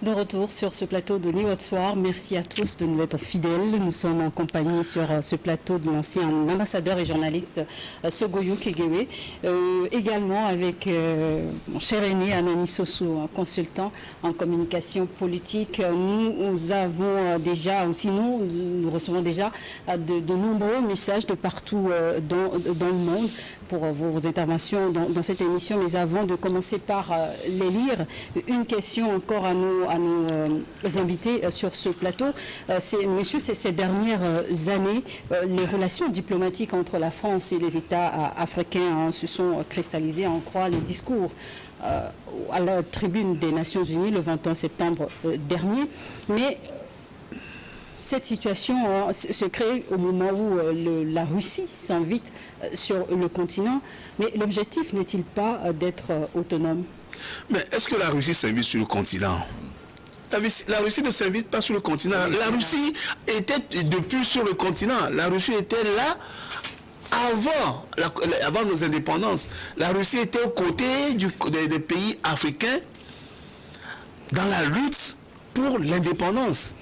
De retour sur ce plateau de New Soir. Merci à tous de nous être fidèles. Nous sommes en compagnie sur ce plateau de l'ancien ambassadeur et journaliste Sogoyou Kegewe. Également avec mon cher aîné Anani Soso, consultant en communication politique. Nous avons déjà, aussi nous recevons déjà de nombreux messages de partout dans le monde pour vos interventions dans cette émission. Mais avant de commencer par les lire, une question encore à nos invités sur ce plateau. Messieurs, ces dernières années, les relations diplomatiques entre la France et les États africains se sont cristallisées, on croit, les discours à la tribune des Nations Unies le 21 septembre dernier. Mais cette situation se crée au moment où la Russie s'invite sur le continent. Mais l'objectif n'est-il pas d'être autonome? Mais est-ce que la Russie s'invite sur le continent? La Russie ne s'invite pas sur le continent. La Russie était depuis sur le continent. La Russie était là avant nos indépendances. La Russie était aux côtés des pays africains dans la lutte pour l'indépendance.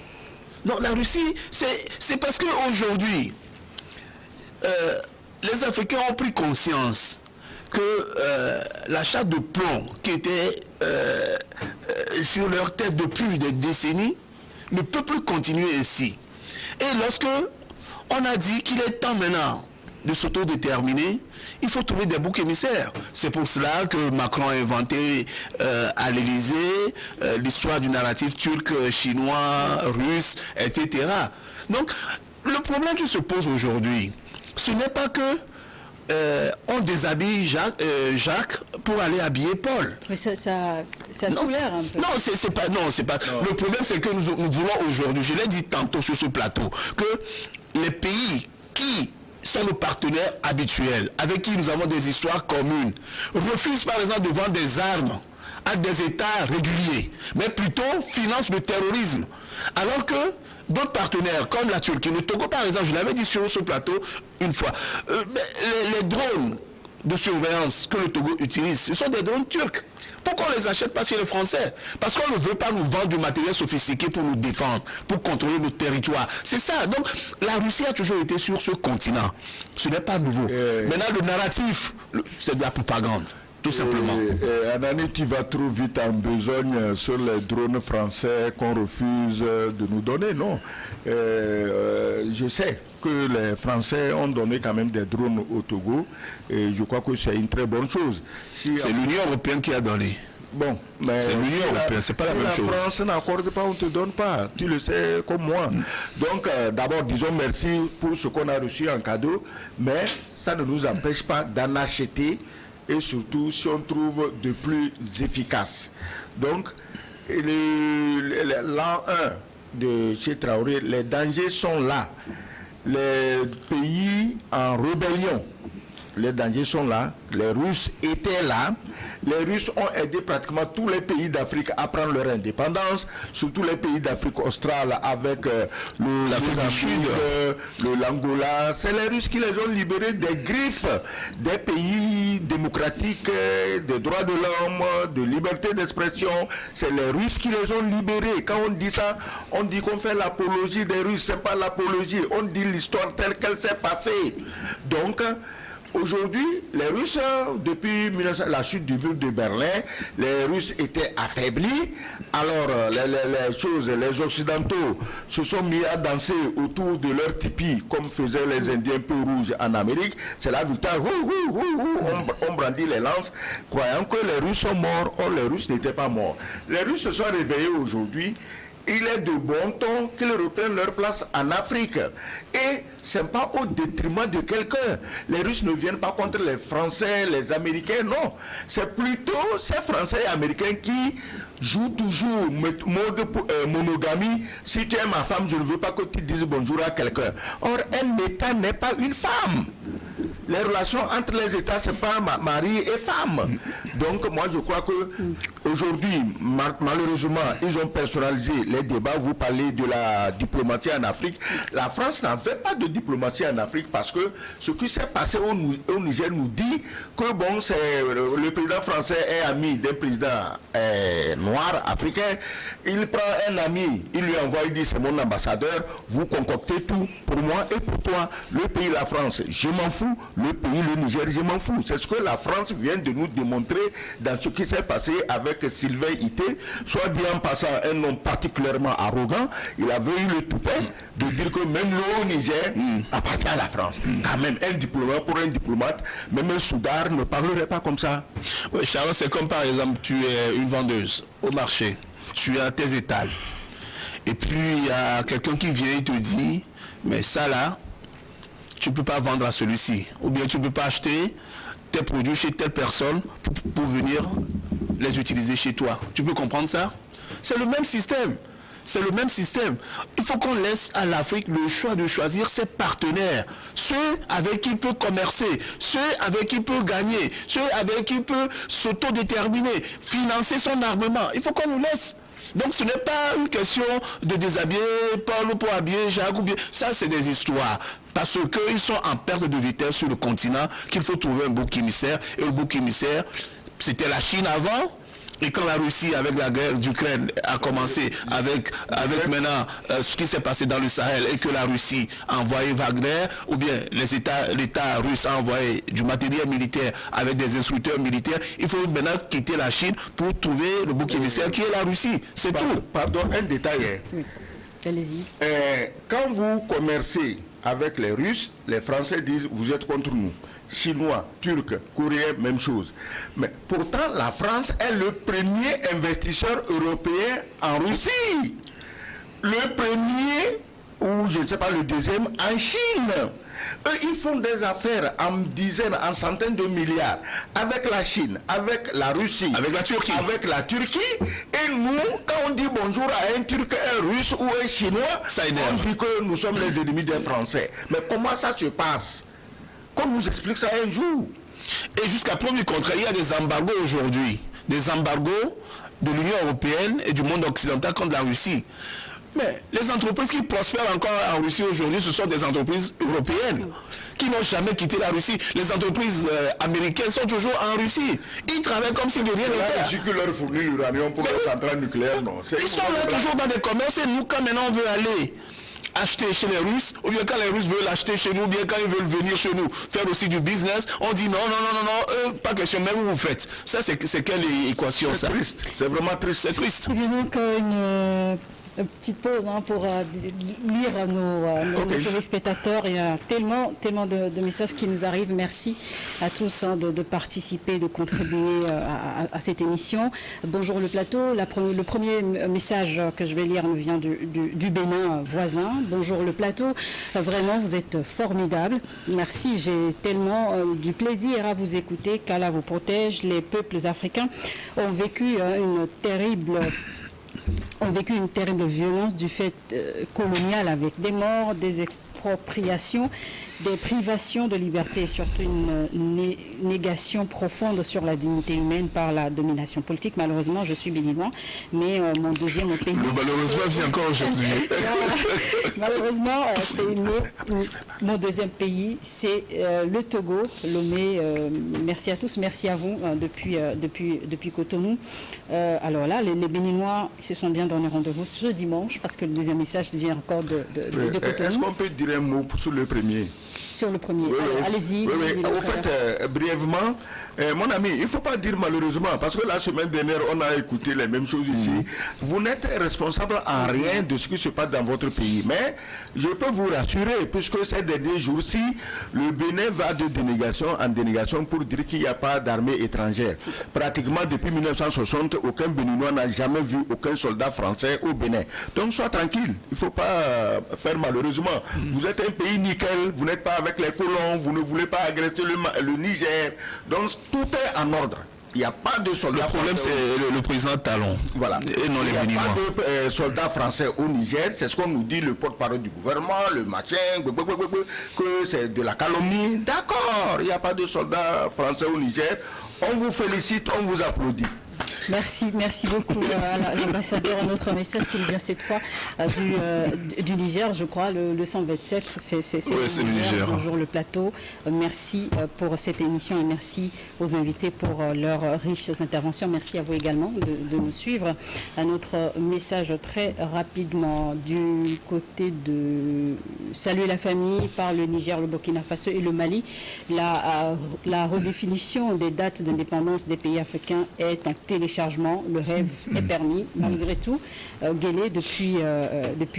Donc la Russie, c'est parce qu'aujourd'hui, les Africains ont pris conscience que la chape de plomb qui était sur leur tête depuis des décennies ne peut plus continuer ainsi. Et lorsque on a dit qu'il est temps maintenant de s'autodéterminer, il faut trouver des boucs émissaires. C'est pour cela que Macron a inventé à l'Élysée l'histoire du narratif turc, chinois, russe, etc. Donc, le problème qui se pose aujourd'hui, ce n'est pas que on déshabille Jacques pour aller habiller Paul. Mais ça a l'air un peu. Non, c'est pas. Non. Le problème, c'est que nous voulons aujourd'hui, je l'ai dit tantôt sur ce plateau, que les pays qui sont nos partenaires habituels, avec qui nous avons des histoires communes, refusent par exemple de vendre des armes à des États réguliers, mais plutôt financent le terrorisme. Alors que d'autres partenaires, comme la Turquie, le Togo par exemple, je l'avais dit sur ce plateau une fois, les drones de surveillance que le Togo utilise, ce sont des drones turcs. Pourquoi on ne les achète pas chez les Français? Parce qu'on ne veut pas nous vendre du matériel sophistiqué pour nous défendre, pour contrôler nos territoires. C'est ça. Donc, la Russie a toujours été sur ce continent. Ce n'est pas nouveau. Maintenant, le narratif, c'est de la propagande. Tout simplement. Anani, tu vas trop vite en besogne sur les drones français qu'on refuse de nous donner. Non. Je sais que les Français ont donné quand même des drones au Togo et je crois que c'est une très bonne chose. C'est l'Union européenne qui a donné. Bon, mais c'est l'Union européenne, c'est pas la même chose. La France n'accorde pas, on ne te donne pas. Tu le sais comme moi. Donc, d'abord, disons merci pour ce qu'on a reçu en cadeau, mais ça ne nous empêche pas d'en acheter et surtout si on trouve de plus efficace. Donc, l'an 1 de chez Traoré, les dangers sont là. Les pays en rébellion, les dangers sont là. Les Russes étaient là. Les Russes ont aidé pratiquement tous les pays d'Afrique à prendre leur indépendance, surtout les pays d'Afrique australe avec l'Afrique du Sud, l'Angola. C'est les Russes qui les ont libérés des griffes des pays démocratiques, des droits de l'homme, de liberté d'expression. C'est les Russes qui les ont libérés. Quand on dit ça, on dit qu'on fait l'apologie des Russes. C'est pas l'apologie. On dit l'histoire telle qu'elle s'est passée. Donc, aujourd'hui, les Russes, depuis la chute du mur de Berlin, les Russes étaient affaiblis. Alors, les Occidentaux se sont mis à danser autour de leur tipi, comme faisaient les Indiens peu rouges en Amérique. C'est la victoire. On brandit les lances, croyant que les Russes sont morts. Or, les Russes n'étaient pas morts. Les Russes se sont réveillés aujourd'hui. Il est de bon ton qu'ils reprennent leur place en Afrique. Et ce n'est pas au détriment de quelqu'un. Les Russes ne viennent pas contre les Français, les Américains, non. C'est plutôt ces Français et Américains qui jouent toujours mode monogamie. Si tu es ma femme, je ne veux pas que tu dises bonjour à quelqu'un. Or, un État n'est pas une femme. Les relations entre les États, ce n'est pas mari et femme. Donc, moi, je crois que Aujourd'hui, malheureusement, ils ont personnalisé les débats. Vous parlez de la diplomatie en Afrique. La France n'en fait pas de diplomatie en Afrique parce que ce qui s'est passé au Niger nous dit que bon, le président français est ami d'un président noir africain. Il prend un ami, il lui envoie, il dit c'est mon ambassadeur, vous concoctez tout pour moi et pour toi. Le pays, la France, je m'en fous. Le pays, le Niger, je m'en fous. C'est ce que la France vient de nous démontrer dans ce qui s'est passé avec Sylvain Ité, soit dit en passant un homme particulièrement arrogant. Il avait eu le toupet de dire que même le Niger appartient à la France. Quand même, un diplomate, pour un diplomate, même un soudard ne parlerait pas comme ça. Oui, Charles, c'est comme par exemple, tu es une vendeuse au marché, tu as tes étals, et puis il y a quelqu'un qui vient et te dit, mais ça là, tu ne peux pas vendre à celui-ci, ou bien tu ne peux pas acheter tes produits chez telle personne pour venir les utiliser chez toi. Tu peux comprendre ça? C'est le même système. C'est le même système. Il faut qu'on laisse à l'Afrique le choix de choisir ses partenaires, ceux avec qui il peut commercer, ceux avec qui il peut gagner, ceux avec qui il peut s'autodéterminer, financer son armement. Il faut qu'on nous laisse. Donc ce n'est pas une question de déshabiller Paul pour habiller Jacques ou bien. Ça, c'est des histoires. Parce qu'ils sont en perte de vitesse sur le continent, qu'il faut trouver un bouc émissaire. Et le bouc émissaire, c'était la Chine avant. Et quand la Russie, avec la guerre d'Ukraine, a commencé avec maintenant ce qui s'est passé dans le Sahel et que la Russie a envoyé Wagner, ou bien l'État russe a envoyé du matériel militaire avec des instructeurs militaires, il faut maintenant quitter la Chine pour trouver le bouc émissaire qui est la Russie. C'est tout. Pardon, un détail. Oui. Allez-y. Quand vous commercez avec les Russes, les Français disent vous êtes contre nous. Chinois, Turcs, Coréens, même chose. Mais pourtant, la France est le premier investisseur européen en Russie. Le premier, ou je ne sais pas, le deuxième, en Chine. Eux, ils font des affaires en dizaines, en centaines de milliards avec la Chine, avec la Russie, avec la Turquie. Et nous, quand on dit bonjour à un Turc, un Russe ou un Chinois, ça énerve. On dit que nous sommes les ennemis des Français. Mais comment ça se passe? Qu'on nous explique ça un jour. Et jusqu'à preuve du contraire, il y a des embargos aujourd'hui. Des embargos de l'Union européenne et du monde occidental contre la Russie. Mais les entreprises qui prospèrent encore en Russie aujourd'hui, ce sont des entreprises européennes qui n'ont jamais quitté la Russie. Les entreprises américaines sont toujours en Russie. Ils travaillent comme si de rien n'était. La Russie qui leur fournit l'uranium pour les centrales nucléaires, non. Ils sont là toujours dans des commerces et nous, quand maintenant on veut aller acheter chez les Russes, ou bien quand les Russes veulent acheter chez nous, ou bien quand ils veulent venir chez nous faire aussi du business, on dit non, pas question, même vous faites. Ça, c'est quelle équation ça? C'est triste, c'est vraiment triste. C'est triste. Il y a donc une petite pause pour lire nos téléspectateurs. Il y a tellement de messages qui nous arrivent. Merci à tous de participer, de contribuer à cette émission. Bonjour le plateau. Le premier message que je vais lire nous vient du Bénin voisin. Bonjour le plateau. Vraiment, vous êtes formidable. Merci. J'ai tellement du plaisir à vous écouter. qu'Allah vous protège. Les peuples africains ont vécu une terrible violence du fait colonial avec des morts, des expropriations, des privations de liberté et surtout une négation profonde sur la dignité humaine par la domination politique. Malheureusement, je suis béninois, mais mon deuxième pays... Malheureusement, vient encore aujourd'hui. Malheureusement, mon deuxième pays, c'est le Togo, Lomé. Merci à tous, merci à vous depuis Cotonou. Alors là, les Béninois se sont bien donné rendez-vous ce dimanche parce que le deuxième message vient encore de Cotonou. Est-ce qu'on peut dire un mot sur le premier? Sur le premier. Allez-y. Au fait, brièvement, mon ami, il ne faut pas dire malheureusement, parce que la semaine dernière, on a écouté les mêmes choses ici. Vous n'êtes responsable en rien de ce qui se passe dans votre pays. Mais je peux vous rassurer, puisque ces derniers jours-ci, le Bénin va de délégation en délégation pour dire qu'il n'y a pas d'armée étrangère. Pratiquement depuis 1960, aucun Béninois n'a jamais vu aucun soldat français au Bénin. Donc sois tranquille, il ne faut pas faire malheureusement. Vous êtes un pays nickel, vous n'êtes pas avec les colons, vous ne voulez pas agresser le Niger. Donc tout est en ordre. Il n'y a pas de soldats. Le problème, c'est le président Talon. Voilà. Et non les Béninois. Il n'y a pas de soldats français au Niger. C'est ce qu'on nous dit, le porte-parole du gouvernement, le machin, que c'est de la calomnie. D'accord. Il n'y a pas de soldats français au Niger. On vous félicite, on vous applaudit. Merci beaucoup à l'ambassadeur. Un autre message qui nous vient cette fois du Niger, je crois, le 127. C'est le Niger. Bonjour le plateau. Merci pour cette émission et merci aux invités pour leurs riches interventions. Merci à vous également de nous suivre. Un autre message très rapidement du côté de saluer la famille par le Niger, le Burkina Faso et le Mali. La redéfinition des dates d'indépendance des pays africains est en téléchargement. Le rêve est permis malgré tout. Guélé depuis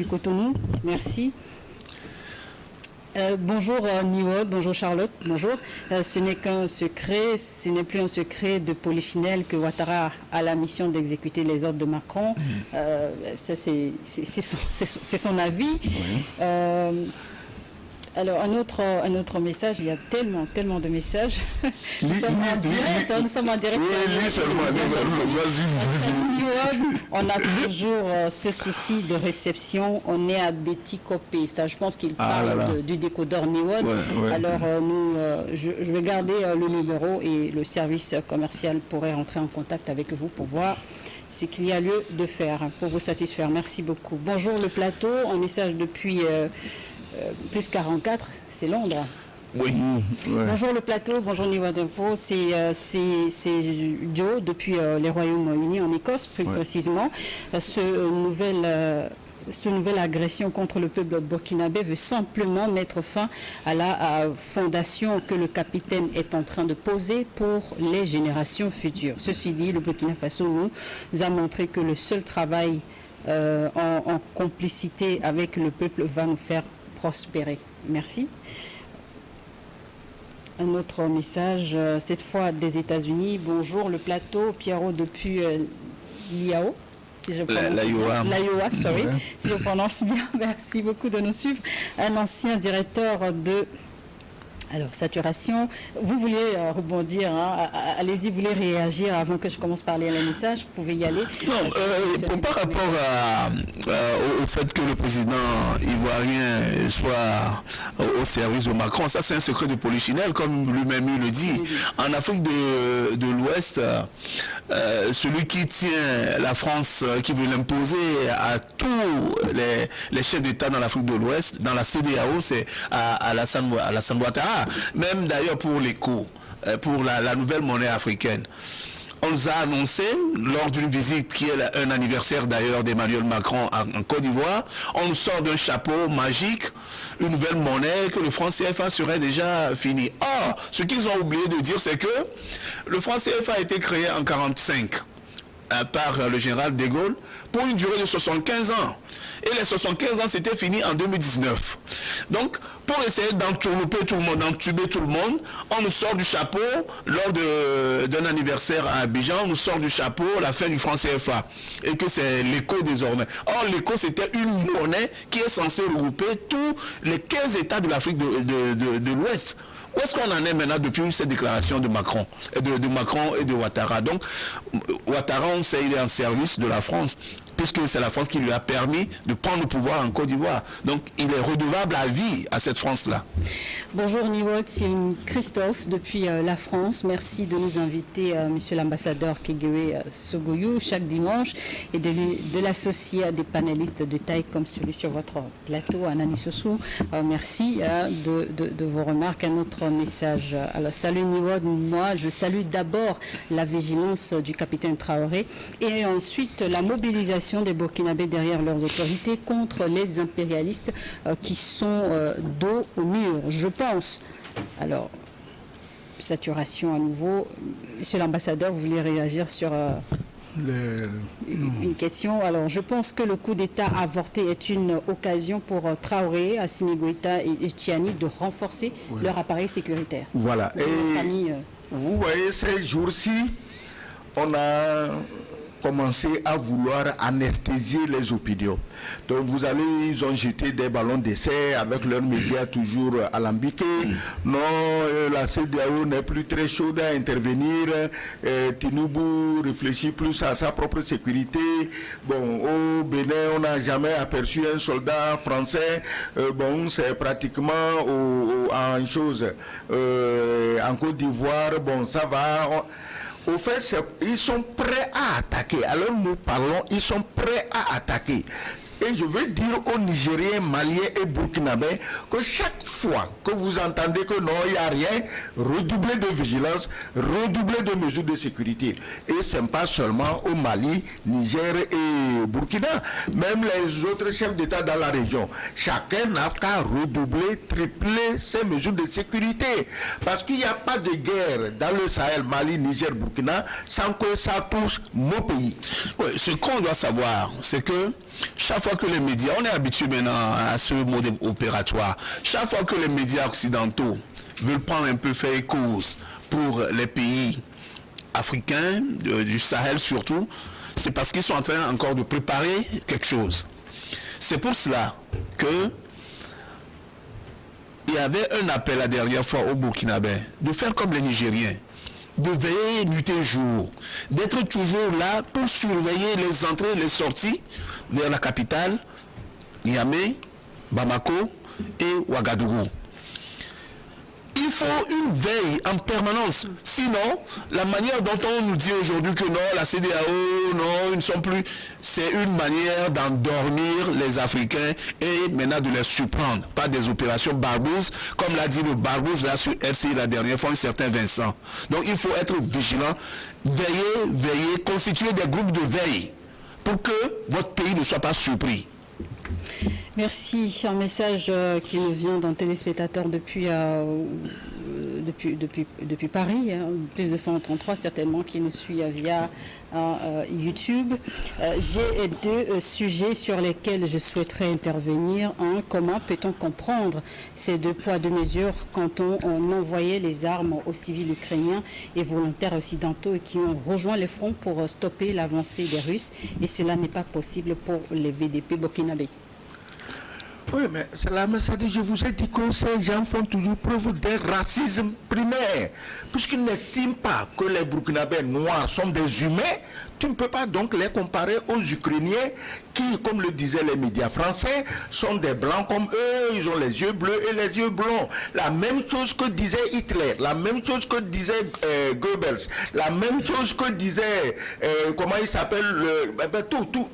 Cotonou. Merci. Bonjour Niwod, bonjour Charlotte, bonjour. Ce n'est qu'un secret, ce n'est plus un secret de Polichinelle que Ouattara a la mission d'exécuter les ordres de Macron. Ça c'est son avis. Oui. Alors, un autre message, il y a tellement de messages. Nous sommes en direct. Oui, seulement. On a toujours ce souci de réception. On est à Betty Copé. Ça, je pense qu'il parle du décodeur Niwod. Ouais. Alors, je vais garder le numéro et le service commercial pourrait rentrer en contact avec vous pour voir ce qu'il y a lieu de faire pour vous satisfaire. Merci beaucoup. Bonjour le plateau. Un message depuis... plus 44, c'est Londres. Oui. Ouais. Bonjour le plateau, bonjour Niwod Info, c'est Joe depuis les Royaumes-Unis en Écosse, plus précisément. Ce nouvelle agression contre le peuple burkinabé veut simplement mettre fin à la fondation que le capitaine est en train de poser pour les générations futures. Ceci dit, le Burkina Faso nous a montré que le seul travail en complicité avec le peuple va nous faire prospérer. Merci. Un autre message, cette fois des États-Unis. Bonjour le plateau, Pierrot depuis l'IAO. Si je prononce l'Iowa, sorry. Si je prononce bien, merci beaucoup de nous suivre. Un ancien directeur de... Alors, saturation. Vous voulez rebondir, hein? Allez-y, vous voulez réagir avant que je commence par lire les messages, vous pouvez y aller. Non, par rapport au fait que le président ivoirien soit au service de Macron, ça c'est un secret de Polichinelle, comme lui-même le dit. En Afrique de l'Ouest, celui qui tient la France, qui veut l'imposer à tous les chefs d'État dans l'Afrique de l'Ouest, dans la CEDEAO, c'est Alassane Ouattara. Même d'ailleurs pour l'éco, pour la nouvelle monnaie africaine. On nous a annoncé, lors d'une visite qui est un anniversaire d'ailleurs d'Emmanuel Macron en Côte d'Ivoire, on nous sort d'un chapeau magique, une nouvelle monnaie, que le franc CFA serait déjà fini. Or, ce qu'ils ont oublié de dire, c'est que le franc CFA a été créé en 1945 par le général de Gaulle pour une durée de 75 ans. Et les 75 ans, c'était fini en 2019. Donc, pour essayer d'entourlouper tout le monde, d'entuber tout le monde, on nous sort du chapeau, lors d'un anniversaire à Abidjan, on nous sort du chapeau la fin du franc CFA. Et que c'est l'éco désormais. Or, l'éco, c'était une monnaie qui est censée regrouper tous les 15 États de l'Afrique de l'Ouest. Où est-ce qu'on en est maintenant depuis cette déclaration de Macron, de Macron et de Ouattara? Donc, Ouattara, on sait, il est en service de la France, puisque c'est la France qui lui a permis de prendre le pouvoir en Côte d'Ivoire. Donc, il est redevable à vie à cette France-là. Bonjour Niwod, c'est Christophe depuis la France. Merci de nous inviter, monsieur l'ambassadeur Kegewe Sogoyou, chaque dimanche, et de l'associer à des panélistes de taille comme celui sur votre plateau, Anani Sossou. Merci de vos remarques. Un autre message. Alors, salut Niwod, moi je salue d'abord la vigilance du capitaine Traoré et ensuite la mobilisation des Burkinabés derrière leurs autorités contre les impérialistes qui sont dos au mur. Je pense. Alors, saturation à nouveau. Monsieur l'ambassadeur, vous voulez réagir sur une question. Alors, je pense que le coup d'État avorté est une occasion pour Traoré, Assimi Goïta et Tchiani de renforcer leur appareil sécuritaire. Voilà. Et vous voyez, ces jours-ci, on a commencé à vouloir anesthésier les opinions. Donc vous allez, ils ont jeté des ballons d'essai avec leurs médias toujours alambiqués. Non, la CEDEAO n'est plus très chaude à intervenir. Tinubu réfléchit plus à sa propre sécurité. Bon, au Bénin, on n'a jamais aperçu un soldat français. Bon, c'est pratiquement en chose. En Côte d'Ivoire, bon, ça va. Au fait, ils sont prêts à attaquer. Alors nous parlons, ils sont prêts à attaquer. Et je veux dire aux Nigériens, Maliens et Burkinabés que chaque fois que vous entendez que non, il n'y a rien, redoublez de vigilance, redoublez de mesures de sécurité. Et ce n'est pas seulement au Mali, Niger et Burkina, même les autres chefs d'État dans la région. Chacun n'a qu'à redoubler, tripler ces mesures de sécurité. Parce qu'il n'y a pas de guerre dans le Sahel, Mali, Niger, Burkina, sans que ça touche nos pays. Oui, ce qu'on doit savoir, c'est que chaque fois que les médias, on est habitué maintenant à ce mode opératoire, chaque fois que les médias occidentaux veulent prendre un peu faire cause pour les pays africains, du Sahel surtout, c'est parce qu'ils sont en train encore de préparer quelque chose. C'est pour cela que il y avait un appel la dernière fois aux Burkinabés de faire comme les Nigériens, de veiller nuit et jour, d'être toujours là pour surveiller les entrées et les sorties vers la capitale, Niamey, Bamako et Ouagadougou. Il faut une veille en permanence. Sinon, la manière dont on nous dit aujourd'hui que non, la CEDEAO, non, ils ne sont plus, c'est une manière d'endormir les Africains et maintenant de les surprendre par des opérations barbouzes, comme l'a dit le barbouze là sur RCI la dernière fois, un certain Vincent. Donc il faut être vigilant, veiller, constituer des groupes de veille pour que votre pays ne soit pas surpris. Merci. Un message qui nous vient d'un téléspectateur depuis Paris, plus de 133 certainement, qui nous suit via YouTube. J'ai deux sujets sur lesquels je souhaiterais intervenir. Un, comment peut-on comprendre ces deux poids, deux mesures quand on envoyait les armes aux civils ukrainiens et volontaires occidentaux et qui ont rejoint les fronts pour stopper l'avancée des Russes, et cela n'est pas possible pour les VDP burkinabés. Oui, mais c'est la même chose. Je vous ai dit que ces gens font toujours preuve d'un racisme primaire. Puisqu'ils n'estiment pas que les Burkinabés noirs sont des humains, tu ne peux pas donc les comparer aux Ukrainiens qui, comme le disaient les médias français, sont des blancs comme eux, ils ont les yeux bleus et les yeux blonds. La même chose que disait Hitler, la même chose que disait Goebbels, la même chose que disait, comment il s'appelle,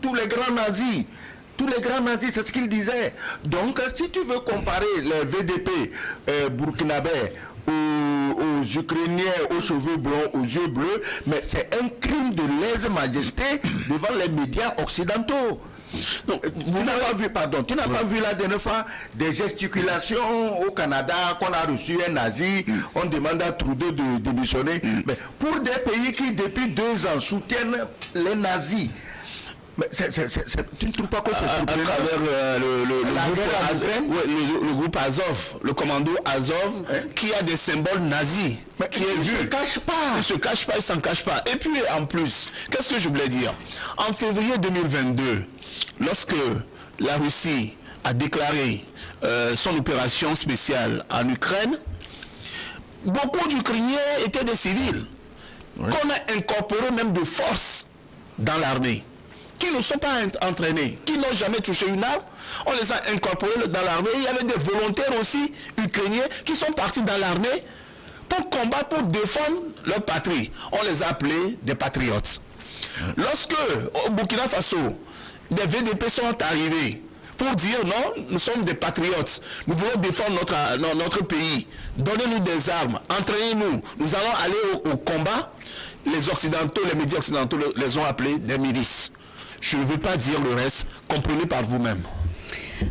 tous les grands nazis. Tous les grands nazis, c'est ce qu'ils disaient. Donc, si tu veux comparer les VDP burkinabés aux Ukrainiens, aux cheveux blonds, aux yeux bleus, mais c'est un crime de lèse-majesté devant les médias occidentaux. Donc, tu n'as pas vu la dernière fois des gesticulations au Canada qu'on a reçu un nazi, on demande à Trudeau de démissionner. Mais pour des pays qui depuis 2 ans soutiennent les nazis, mais tu ne trouves pas que c'est à travers le groupe Azov, le commando Azov, qui a des symboles nazis, mais qui ne se cache pas. Il ne se cache pas, il ne s'en cache pas. Et puis en plus, qu'est-ce que je voulais dire? En février 2022, lorsque la Russie a déclaré son opération spéciale en Ukraine, beaucoup d'Ukrainiens étaient des civils, qu'on a incorporés même de force dans l'armée, qui ne sont pas entraînés, qui n'ont jamais touché une arme. On les a incorporés dans l'armée. Il y avait des volontaires aussi ukrainiens qui sont partis dans l'armée pour combattre, pour défendre leur patrie. On les a appelés des patriotes. Lorsque au Burkina Faso, des VDP sont arrivés pour dire non, nous sommes des patriotes, nous voulons défendre notre pays, donnez-nous des armes, entraînez-nous, nous allons aller au combat. Les Occidentaux, les médias occidentaux les ont appelés des milices. Je ne veux pas dire le reste, comprenez par vous-même.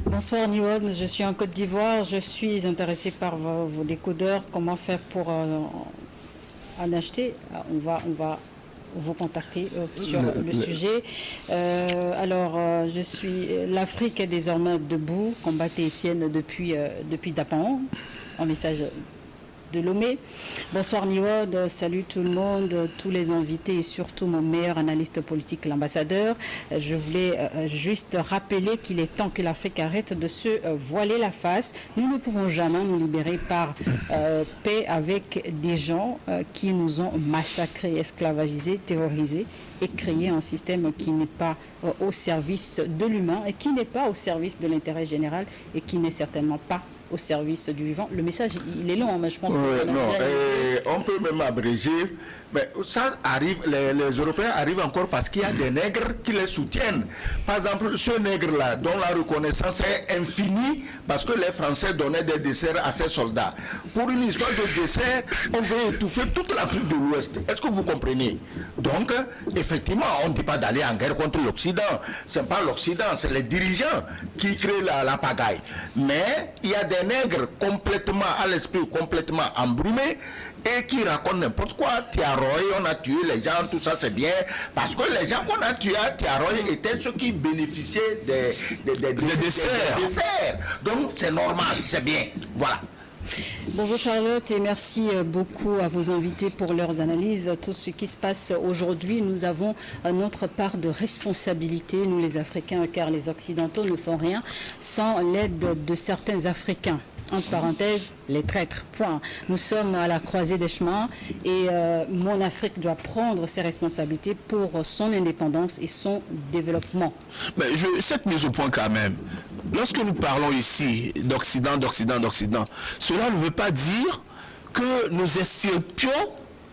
Bonsoir Niwon, je suis en Côte d'Ivoire, je suis intéressé par vos décodeurs. Comment faire pour en acheter? On va vous contacter sur le sujet. L'Afrique est désormais debout, combattait Étienne depuis Dapan, en message de Lomé. Bonsoir Niwod, salut tout le monde, tous les invités et surtout mon meilleur analyste politique, l'ambassadeur. Je voulais juste rappeler qu'il est temps que l'Afrique arrête de se voiler la face. Nous ne pouvons jamais nous libérer par paix avec des gens qui nous ont massacrés, esclavagisés, terrorisés et créé un système qui n'est pas au service de l'humain et qui n'est pas au service de l'intérêt général et qui n'est certainement pas au service du vivant. Le message, il est long, mais je pense on peut même abréger. Mais ça arrive, les Européens arrivent encore parce qu'il y a des nègres qui les soutiennent. Par exemple, ce nègre-là, dont la reconnaissance est infinie, parce que les Français donnaient des desserts à ces soldats. Pour une histoire de dessert, on veut étouffer toute l'Afrique de l'Ouest. Est-ce que vous comprenez? Donc, effectivement, on ne dit pas d'aller en guerre contre l'Occident. Ce n'est pas l'Occident, c'est les dirigeants qui créent la pagaille. Mais il y a des nègres complètement à l'esprit, complètement embrumés, et qui racontent n'importe quoi. Tiaroy, on a tué les gens, tout ça c'est bien, parce que les gens qu'on a tués à Tiaroy étaient ceux qui bénéficiaient des desserts. Donc c'est normal, c'est bien. Voilà. Bonjour Charlotte et merci beaucoup à vos invités pour leurs analyses. Tout ce qui se passe aujourd'hui, nous avons notre part de responsabilité, nous les Africains, car les Occidentaux ne font rien sans l'aide de certains Africains. Entre parenthèses, les traîtres, point. Nous sommes à la croisée des chemins et mon Afrique doit prendre ses responsabilités pour son indépendance et son développement. Mais cette mise au point quand même, lorsque nous parlons ici d'Occident, cela ne veut pas dire que nous extirpions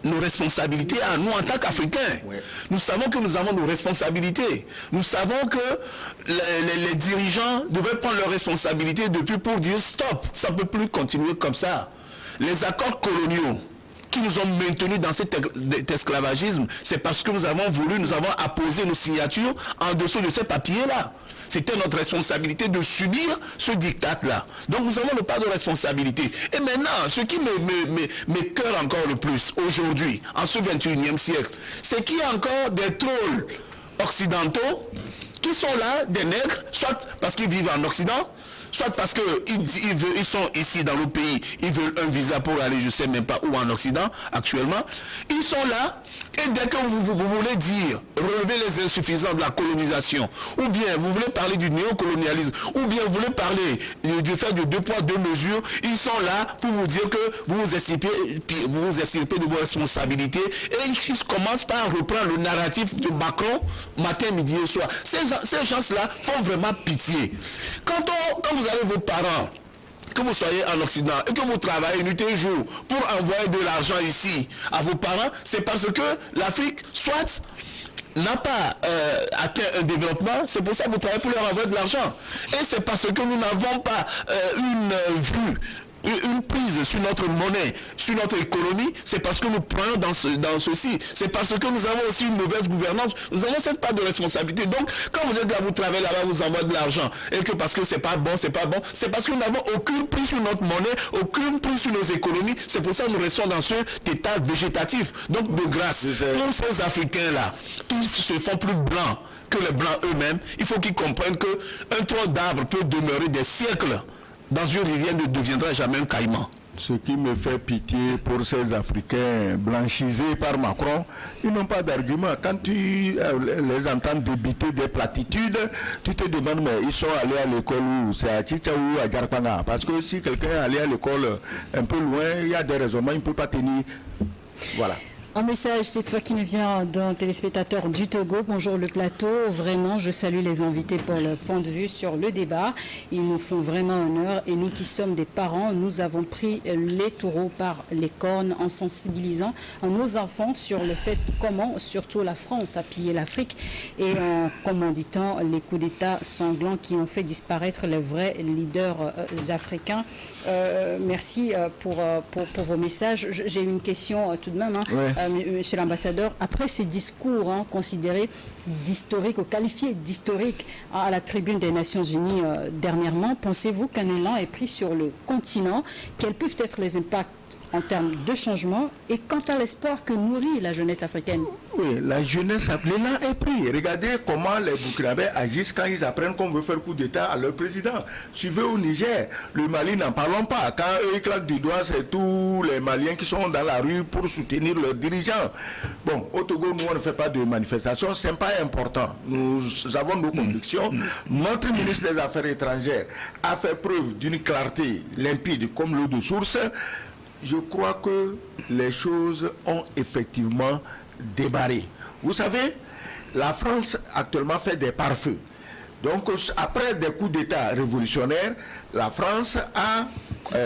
nos responsabilités à nous en tant qu'Africains. Ouais. Nous savons que nous avons nos responsabilités. Nous savons que les dirigeants devaient prendre leurs responsabilités depuis pour dire stop, ça ne peut plus continuer comme ça. Les accords coloniaux qui nous ont maintenus dans cet esclavagisme, c'est parce que nous avons apposé nos signatures en dessous de ces papiers-là. C'était notre responsabilité de subir ce diktat-là. Donc nous avons le part de responsabilité. Et maintenant, ce qui m'écoeure encore le plus aujourd'hui, en ce 21e siècle, c'est qu'il y a encore des trolls occidentaux qui sont là, des nègres, soit parce qu'ils vivent en Occident, soit parce qu'ils sont ici dans le pays, ils veulent un visa pour aller, je ne sais même pas où en Occident actuellement. Ils sont là, et dès que vous voulez dire, relever les insuffisances de la colonisation, ou bien vous voulez parler du néocolonialisme, ou bien vous voulez parler du fait de 2 poids 2 mesures, ils sont là pour vous dire que vous vous extirpez de vos responsabilités, et ils commencent par reprendre le narratif de Macron, matin, midi et soir. Ces gens-là font vraiment pitié. Quand vous avez vos parents, que vous soyez en Occident et que vous travaillez nuit et jour pour envoyer de l'argent ici à vos parents, c'est parce que l'Afrique, soit n'a pas atteint un développement, c'est pour ça que vous travaillez pour leur envoyer de l'argent. Et c'est parce que nous n'avons pas une prise sur notre monnaie, sur notre économie, c'est parce que nous prenons dans ceci. C'est parce que nous avons aussi une mauvaise gouvernance. Nous avons cette part de responsabilité. Donc, quand vous êtes là, vous travaillez là-bas, vous envoyez de l'argent. Et que parce que c'est pas bon, c'est parce que nous n'avons aucune prise sur notre monnaie, aucune prise sur nos économies. C'est pour ça que nous restons dans cet état végétatif. Donc, de grâce, pour ces Africains-là, qui se font plus blancs que les blancs eux-mêmes, il faut qu'ils comprennent qu'un tronc d'arbre peut demeurer des siècles dans une rivière ne deviendra jamais un caïman. Ce qui me fait pitié pour ces Africains blanchisés par Macron, ils n'ont pas d'argument. Quand tu les entends débiter des platitudes, tu te demandes, mais ils sont allés à l'école où? C'est à Chicha ou à Djarpana? Parce que si quelqu'un est allé à l'école un peu loin, il y a des raisonnements, il ne peut pas tenir. Voilà. Un message cette fois qui nous vient d'un téléspectateur du Togo. Bonjour le plateau. Vraiment, je salue les invités pour leur point de vue sur le débat. Ils nous font vraiment honneur et nous qui sommes des parents, nous avons pris les taureaux par les cornes en sensibilisant nos enfants sur le fait comment, surtout la France, a pillé l'Afrique et en commanditant les coups d'État sanglants qui ont fait disparaître les vrais leaders africains. Merci pour vos messages. J'ai une question tout de même. Monsieur l'ambassadeur, après ces discours considérés d'historiques ou qualifiés d'historiques à la tribune des Nations Unies dernièrement, pensez-vous qu'un élan est pris sur le continent? Quels peuvent être les impacts en termes de changement et quant à l'espoir que nourrit la jeunesse africaine? Oui, la jeunesse, l'élan est pris. Regardez comment les Burkinabés agissent quand ils apprennent qu'on veut faire coup d'État à leur président. Suivez au Niger, le Mali, n'en parlons pas. Quand eux ils claquent du doigt, c'est tous les Maliens qui sont dans la rue pour soutenir leurs dirigeants. Bon, au Togo, nous, on ne fait pas de manifestations, c'est pas important. Nous avons nos convictions. Notre ministre des Affaires étrangères a fait preuve d'une clarté limpide comme l'eau de source. Je crois que les choses ont effectivement démarré. Vous savez, la France actuellement fait des pare-feux. Donc, après des coups d'État révolutionnaires, la France a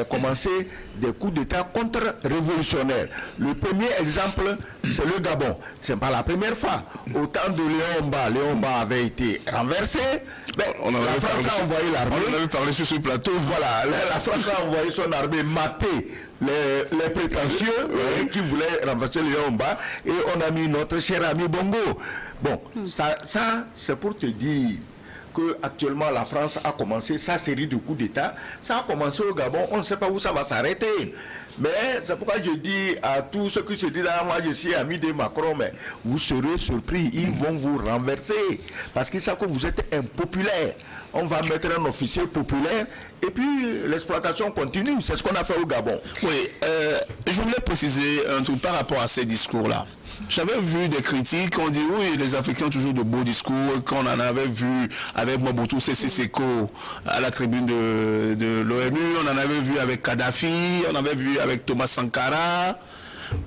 commencé des coups d'État contre-révolutionnaires. Le premier exemple, c'est le Gabon. Ce n'est pas la première fois. Au temps de Léon Mba avait été renversé. La France a envoyé l'armée. On en avait parlé sur ce plateau. Voilà, la France a envoyé son armée mater les prétentieux qui voulaient renverser Léon Mba, et on a mis notre cher ami Bongo. Bon, ça c'est pour te dire qu'actuellement la France a commencé sa série de coups d'État. Ça a commencé au Gabon, on ne sait pas où ça va s'arrêter. Mais c'est pourquoi je dis à tous ceux qui se disent moi je suis ami de Macron, mais vous serez surpris, ils vont vous renverser parce qu'ils savent que vous êtes impopulaire. On va mettre un officier populaire et puis l'exploitation continue. C'est ce qu'on a fait au Gabon. Oui, je voulais préciser un truc par rapport à ces discours-là. J'avais vu des critiques, on dit oui, les Africains ont toujours de beaux discours, qu'on en avait vu avec Mobutu Sese Seko à la tribune de l'ONU, on en avait vu avec Kadhafi, on en avait vu avec Thomas Sankara.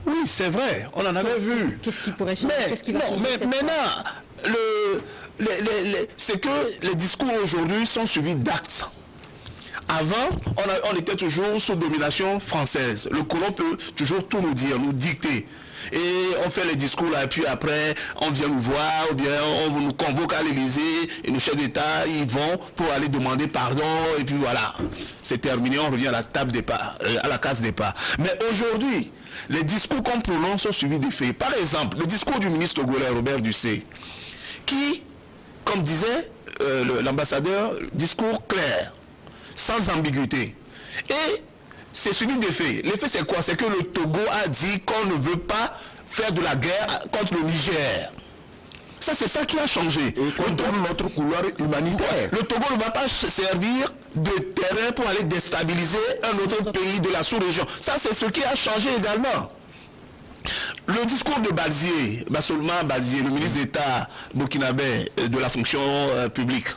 Oui, c'est vrai, on en avait vu. Qu'est-ce qui pourrait changer? Qu'est-ce qui va changer mais maintenant, c'est que les discours aujourd'hui sont suivis d'actes. Avant, on était toujours sous domination française. Le colon peut toujours tout nous dire, nous dicter. Et on fait les discours là, et puis après, on vient nous voir, ou bien on nous convoque à l'Élysée, et nos chefs d'État, ils vont pour aller demander pardon, et puis voilà. C'est terminé, on revient à la table départ, à la case départ. Mais aujourd'hui, les discours qu'on prononce sont suivis des faits. Par exemple, le discours du ministre togolais Robert Dussé, qui, comme disait l'ambassadeur, discours clair, sans ambiguïté. Et c'est suivi des faits. Les faits, c'est quoi? C'est que le Togo a dit qu'on ne veut pas faire de la guerre contre le Niger. Ça, c'est ça qui a changé. Et qu'on donne notre couloir humanitaire. Le Togo ne va pas servir de terrain pour aller déstabiliser un autre pays de la sous-région. Ça, c'est ce qui a changé également. Le discours de Bazié, Bassolma Bazié, le ministre d'État burkinabé de la fonction publique,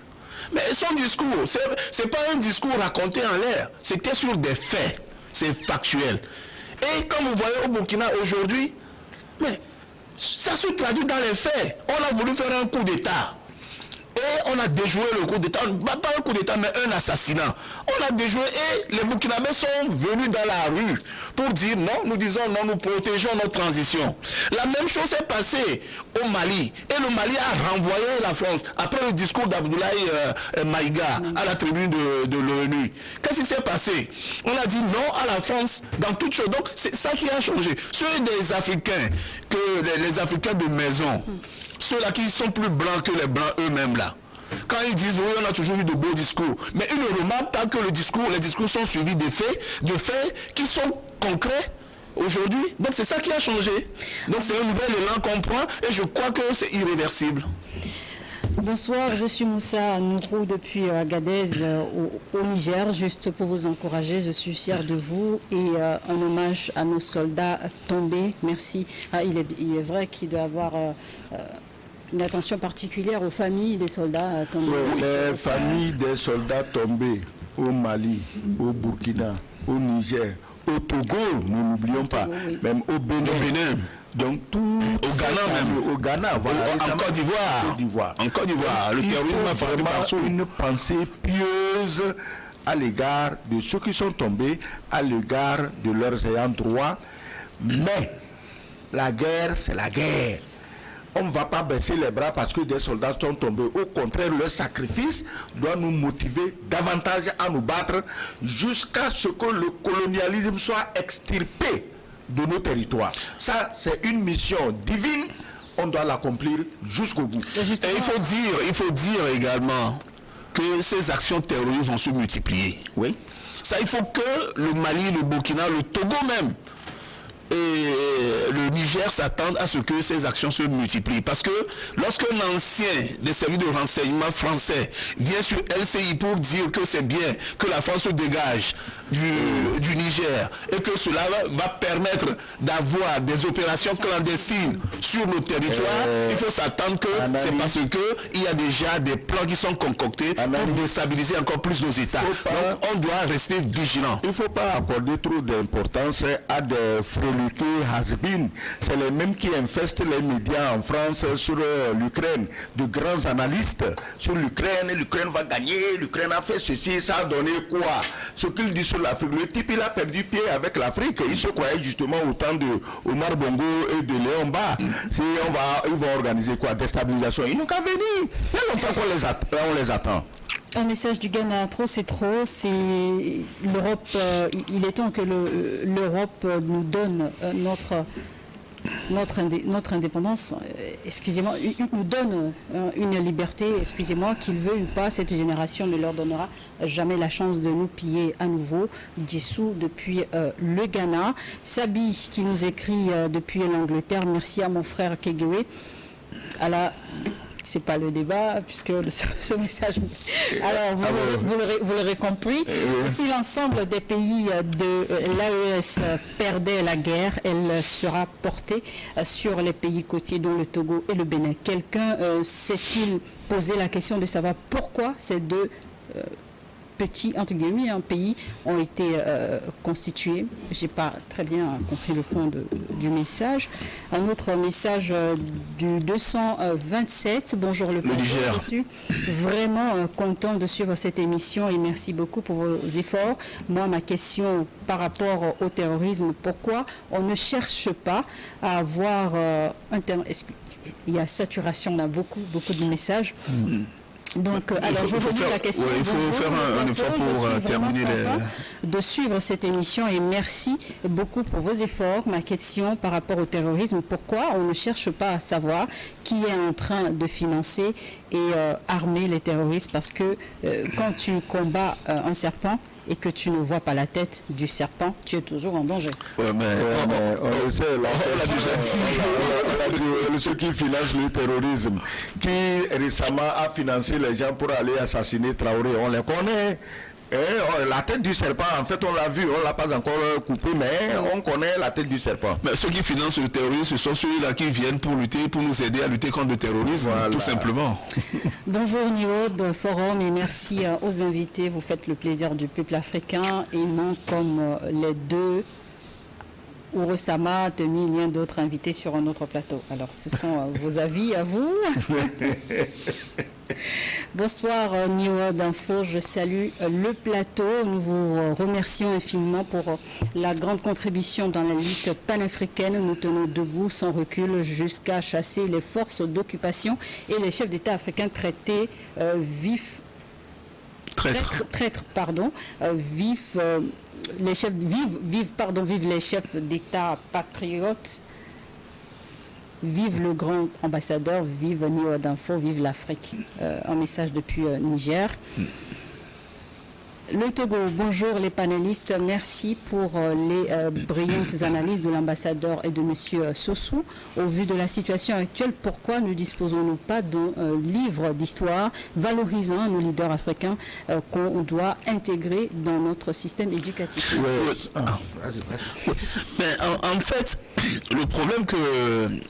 mais son discours, c'est pas un discours raconté en l'air, c'était sur des faits, c'est factuel. Et comme vous voyez au Burkina aujourd'hui, mais ça se traduit dans les faits. On a voulu faire un coup d'État. Et on a déjoué le coup d'État, pas un coup d'État, mais un assassinat. On a déjoué et les Burkinabés sont venus dans la rue pour dire non, nous disons non, nous protégeons notre transition. La même chose s'est passée au Mali. Et le Mali a renvoyé la France après le discours d'Abdoulaye Maïga à la tribune de l'ONU. Qu'est-ce qui s'est passé? On a dit non à la France dans toutes choses. Donc c'est ça qui a changé. Ceux des Africains, les Africains de maison, ceux-là qui sont plus blancs que les blancs eux-mêmes là. Quand ils disent oui, on a toujours eu de beaux discours, mais ils ne remarquent pas que les discours sont suivis de faits qui sont concrets aujourd'hui. Donc c'est ça qui a changé. Donc c'est un nouvel élan qu'on prend et je crois que c'est irréversible. Bonsoir, je suis Moussa Nourou depuis Agadez au Niger. Juste pour vous encourager, je suis fier de vous et un hommage à nos soldats tombés. Merci. Il est vrai qu'il doit y avoir une attention particulière aux familles des soldats tombés. Oui, les familles des soldats tombés au Mali, au Burkina, au Niger, au Togo, nous n'oublions pas, oui. même au Bénin. Donc tout au Ghana même, au Ghana, voilà, en Côte d'Ivoire. En Côte d'Ivoire, le terrorisme a vraiment partout. Une pensée pieuse à l'égard de ceux qui sont tombés, à l'égard de leurs ayants droit. Mais la guerre, c'est la guerre. On ne va pas baisser les bras parce que des soldats sont tombés. Au contraire, leur sacrifice doit nous motiver davantage à nous battre jusqu'à ce que le colonialisme soit extirpé de nos territoires. Ça, c'est une mission divine. On doit l'accomplir jusqu'au bout. Et il faut dire également que ces actions terroristes vont se multiplier. Oui. Ça, il faut que le Mali, le Burkina, le Togo même et le Niger s'attendent à ce que ces actions se multiplient. Parce que lorsque l'ancien des services de renseignement français vient sur LCI pour dire que c'est bien que la France se dégage du Niger et que cela va permettre d'avoir des opérations clandestines sur nos territoires, il faut s'attendre que c'est parce qu'il y a déjà des plans qui sont concoctés pour déstabiliser encore plus nos États. Donc on doit rester vigilant. Il ne faut pas accorder trop d'importance à des freluqués hasardeux has-been. C'est les mêmes qui infestent les médias en France sur l'Ukraine. De grands analystes sur l'Ukraine. L'Ukraine va gagner, l'Ukraine a fait ceci, ça a donné quoi? Ce qu'il dit sur l'Afrique. Le type, il a perdu pied avec l'Afrique. Il se croyait justement au temps de Omar Bongo et de Léon Ba. Ils vont organiser quoi? Déstabilisation. Ils n'ont qu'à venir. Il y a longtemps qu'on les attend. Un message du Ghana, trop c'est trop, c'est l'Europe, il est temps que l'Europe nous donne notre indépendance, excusez-moi, nous donne une liberté, excusez-moi, qu'ils veuillent ou pas, cette génération ne leur donnera jamais la chance de nous piller à nouveau, dissous depuis le Ghana. Sabi qui nous écrit depuis l'Angleterre, merci à mon frère Kegewe. C'est pas le débat, puisque ce message... Alors, vous l'aurez compris, si l'ensemble des pays de l'AES perdaient la guerre, elle sera portée sur les pays côtiers, dont le Togo et le Bénin. Quelqu'un s'est-il posé la question de savoir pourquoi ces deux petits, entre guillemets, pays ont été constitués? Je n'ai pas très bien compris le fond du message. Un autre message du 227. Bonjour le Niger. Vraiment content de suivre cette émission et merci beaucoup pour vos efforts. Moi, ma question par rapport au terrorisme, pourquoi on ne cherche pas à avoir un terrorisme? Il y a saturation là, beaucoup de messages. Donc, alors je vous dis la question. Il faut faire un effort pour terminer de suivre cette émission et merci beaucoup pour vos efforts. Ma question par rapport au terrorisme, pourquoi on ne cherche pas à savoir qui est en train de financer et armer les terroristes? Parce que quand tu combats un serpent et que tu ne vois pas la tête du serpent, tu es toujours en danger. Ouais, mais on sait, ceux qui financent le terrorisme, qui récemment a financé les gens pour aller assassiner Traoré, on les connaît. La tête du serpent, en fait, on l'a vu, on ne l'a pas encore coupé, mais on connaît la tête du serpent. Mais ceux qui financent le terrorisme, ce sont ceux-là qui viennent pour lutter, pour nous aider à lutter contre le terrorisme, voilà. Tout simplement. Bonjour Niod, Forum, et merci aux invités. Vous faites le plaisir du peuple africain et non comme les deux. Ourossama, Temi, il y a d'autres invités sur un autre plateau. Alors, ce sont vos avis à vous. Bonsoir Nio d'Info, je salue le plateau. Nous vous remercions infiniment pour la grande contribution dans la lutte panafricaine. Nous tenons debout sans recul jusqu'à chasser les forces d'occupation et les chefs d'État africains traités vifs. Traîtres, pardon, vifs. Les chefs vivent les chefs d'État patriotes. Vive le grand ambassadeur, vive Nio d'Info, vive l'Afrique. Un message depuis Niger. Le Togo, bonjour les panélistes, merci pour les brillantes analyses de l'ambassadeur et de M. Sossou. Au vu de la situation actuelle, pourquoi ne disposons-nous pas d'un livre d'histoire valorisant nos leaders africains qu'on doit intégrer dans notre système éducatif? Mais en fait, le problème que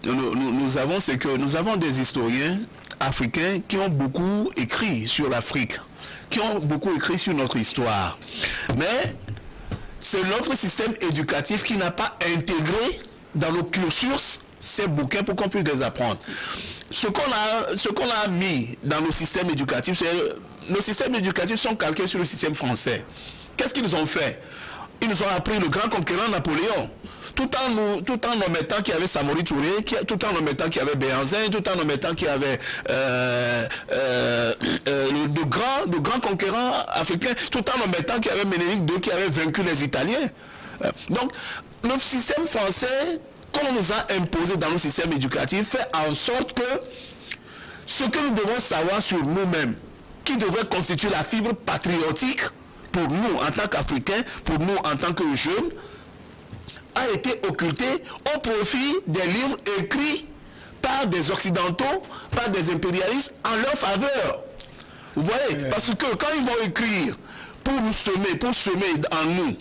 nous avons, c'est que nous avons des historiens africains qui ont beaucoup écrit sur l'Afrique, qui ont beaucoup écrit sur notre histoire. Mais c'est notre système éducatif qui n'a pas intégré dans nos cursus ces bouquins pour qu'on puisse les apprendre. Ce qu'on a mis dans nos systèmes éducatifs, nos systèmes éducatifs sont calqués sur le système français. Qu'est-ce qu'ils ont fait? Ils nous ont appris le grand conquérant Napoléon, tout en omettant qu'il y avait Samori Touré, tout en omettant qu'il y avait Béhanzin, tout en omettant qu'il y avait de grands conquérants africains, tout en omettant qu'il y avait Ménélique II qui avait vaincu les Italiens. Donc, le système français, qu'on nous a imposé dans nos systèmes éducatifs, fait en sorte que ce que nous devons savoir sur nous-mêmes, qui devrait constituer la fibre patriotique, pour nous en tant qu'Africains, pour nous en tant que jeunes, a été occulté au profit des livres écrits par des Occidentaux, par des impérialistes en leur faveur. Vous voyez, parce que quand ils vont écrire pour semer en nous